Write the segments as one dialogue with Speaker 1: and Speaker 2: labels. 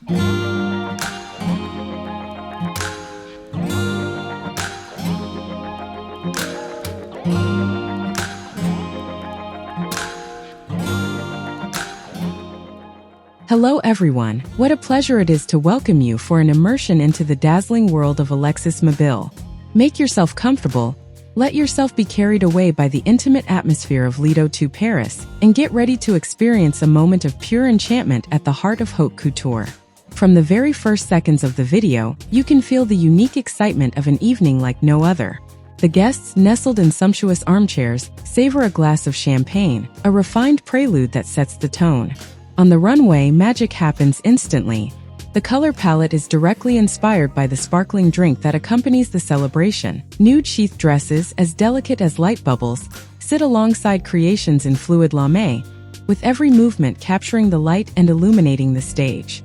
Speaker 1: Hello everyone, what a pleasure it is to welcome you for an immersion into the dazzling world of Alexis Mabille. Make yourself comfortable, let yourself be carried away by the intimate atmosphere of Lido to Paris, and get ready to experience a moment of pure enchantment at the heart of haute couture. From the very first seconds of the video, you can feel the unique excitement of an evening like no other. The guests, nestled in sumptuous armchairs, savor a glass of champagne, a refined prelude that sets the tone. On the runway, magic happens instantly. The color palette is directly inspired by the sparkling drink that accompanies the celebration. Nude sheath dresses, as delicate as light bubbles, sit alongside creations in fluid lame, with every movement capturing the light and illuminating the stage.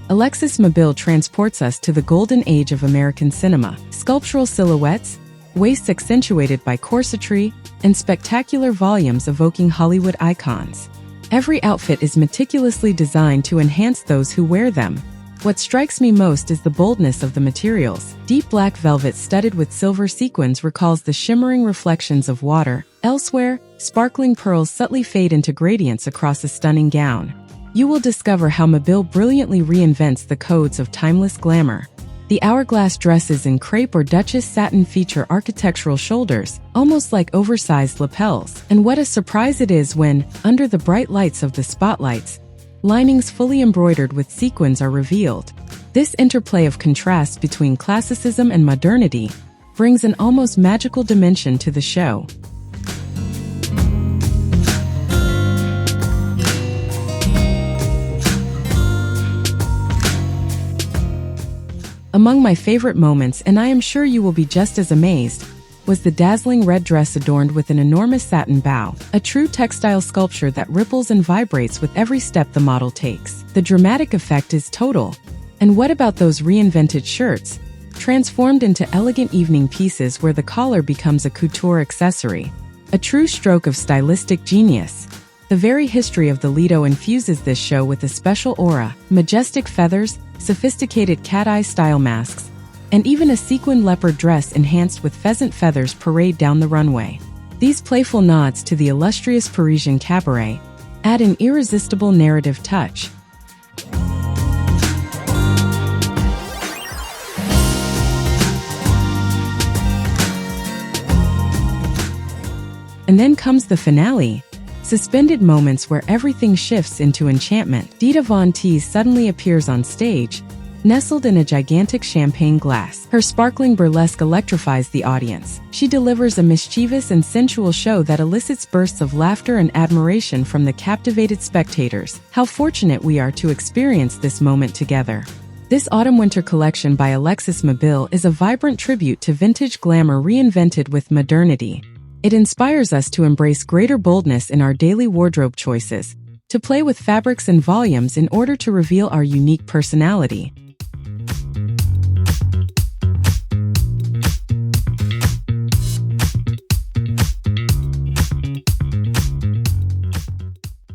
Speaker 1: Alexis Mabille transports us to the golden age of American cinema. Sculptural silhouettes, waists accentuated by corsetry, and spectacular volumes evoking Hollywood icons. Every outfit is meticulously designed to enhance those who wear them. What strikes me most is the boldness of the materials. Deep black velvet studded with silver sequins recalls the shimmering reflections of water. Elsewhere, sparkling pearls subtly fade into gradients across a stunning gown. You will discover how Mabille brilliantly reinvents the codes of timeless glamour. The hourglass dresses in crepe or Duchess satin feature architectural shoulders, almost like oversized lapels. And what a surprise it is when, under the bright lights of the spotlights, linings fully embroidered with sequins are revealed. This interplay of contrast between classicism and modernity brings an almost magical dimension to the show. Among my favorite moments, and I am sure you will be just as amazed, was the dazzling red dress adorned with an enormous satin bow, a true textile sculpture that ripples and vibrates with every step the model takes. The dramatic effect is total. And what about those reinvented shirts, transformed into elegant evening pieces where the collar becomes a couture accessory? A true stroke of stylistic genius. The very history of the Lido infuses this show with a special aura. Majestic feathers, sophisticated cat-eye style masks, and even a sequined leopard dress enhanced with pheasant feathers parade down the runway. These playful nods to the illustrious Parisian cabaret add an irresistible narrative touch. And then comes the finale. Suspended moments where everything shifts into enchantment. Dita Von Teese suddenly appears on stage, nestled in a gigantic champagne glass. Her sparkling burlesque electrifies the audience. She delivers a mischievous and sensual show that elicits bursts of laughter and admiration from the captivated spectators. How fortunate we are to experience this moment together. This autumn-winter collection by Alexis Mabille is a vibrant tribute to vintage glamour reinvented with modernity. It inspires us to embrace greater boldness in our daily wardrobe choices, to play with fabrics and volumes in order to reveal our unique personality.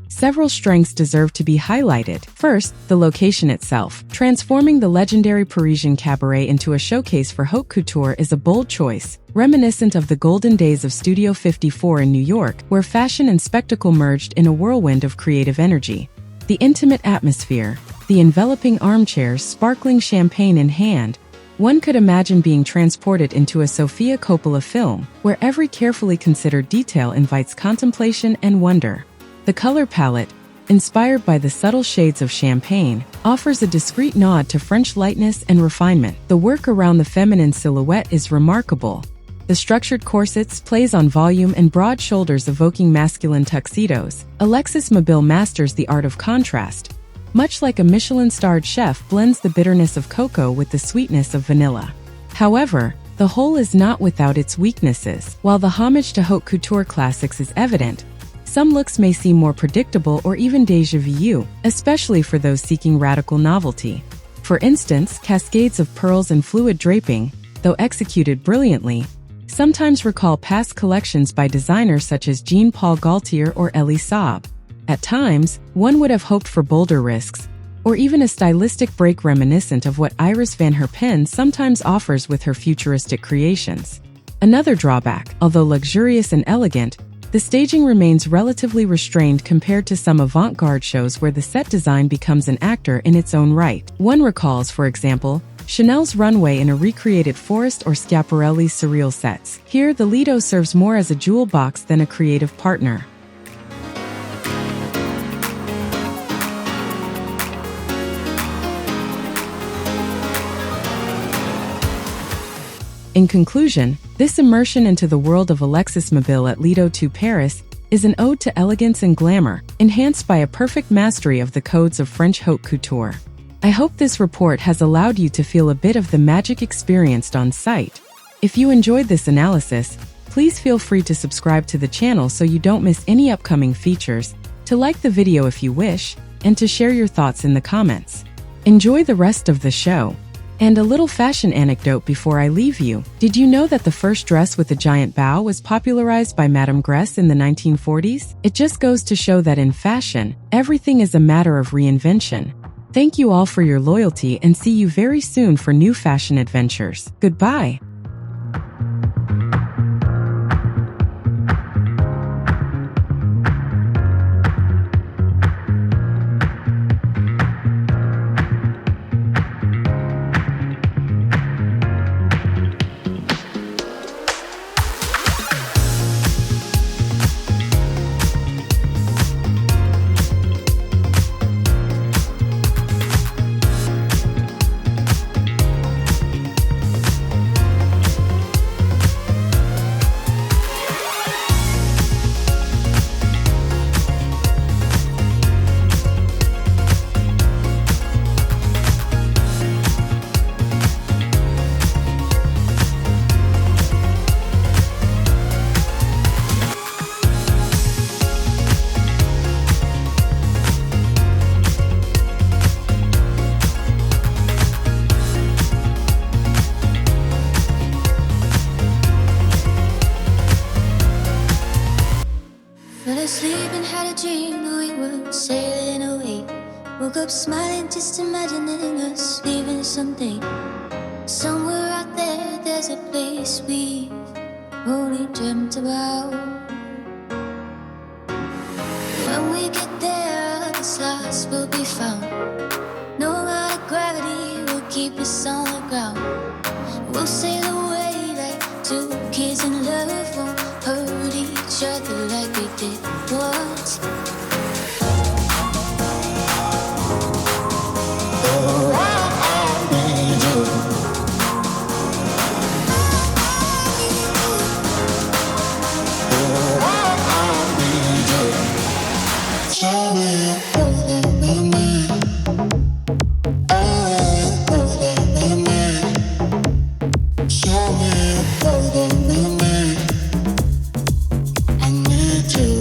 Speaker 1: Several strengths deserve to be highlighted. First, the location itself. Transforming the legendary Parisian cabaret into a showcase for haute couture is a bold choice, reminiscent of the golden days of Studio 54 in New York, where fashion and spectacle merged in a whirlwind of creative energy. The intimate atmosphere, the enveloping armchairs, sparkling champagne in hand, one could imagine being transported into a Sofia Coppola film, where every carefully considered detail invites contemplation and wonder. The color palette, inspired by the subtle shades of champagne, offers a discreet nod to French lightness and refinement. The work around the feminine silhouette is remarkable. The structured corsets plays on volume and broad shoulders evoking masculine tuxedos. Alexis Mabille masters the art of contrast. Much like a Michelin-starred chef blends the bitterness of cocoa with the sweetness of vanilla. However, the whole is not without its weaknesses. While the homage to haute couture classics is evident, some looks may seem more predictable or even déjà vu, especially for those seeking radical novelty. For instance, cascades of pearls and fluid draping, though executed brilliantly, sometimes recall past collections by designers such as Jean-Paul Gaultier or Elie Saab. At times, one would have hoped for bolder risks, or even a stylistic break reminiscent of what Iris van Herpen sometimes offers with her futuristic creations. Another drawback, although luxurious and elegant, the staging remains relatively restrained compared to some avant-garde shows where the set design becomes an actor in its own right. One recalls, for example, Chanel's runway in a recreated Forest or Schiaparelli's surreal sets. Here, the Lido serves more as a jewel box than a creative partner. In conclusion, this immersion into the world of Alexis Mabille at Lido 2 Paris is an ode to elegance and glamour, enhanced by a perfect mastery of the codes of French haute couture. I hope this report has allowed you to feel a bit of the magic experienced on site. If you enjoyed this analysis, please feel free to subscribe to the channel so you don't miss any upcoming features, to like the video if you wish, and to share your thoughts in the comments. Enjoy the rest of the show. And a little fashion anecdote before I leave you. Did you know that the first dress with a giant bow was popularized by Madame Grès in the 1940s? It just goes to show that in fashion, everything is a matter of reinvention. Thank you all for your loyalty and see you very soon for new fashion adventures. Goodbye.
Speaker 2: Asleep and had a dream that we were sailing away. Woke up smiling, just imagining us leaving someday. Somewhere out there, there's a place we've only dreamt about. When we get there, this lost will be found. No amount of gravity will keep us on the ground. We'll sail away like two kids in love, won't hurt each other like we did once. Oh, I need you. Oh, I need you. Tell me you're there with me. Oh, you're there with me. Show me you're there with me. I need you.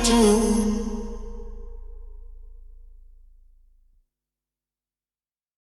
Speaker 2: to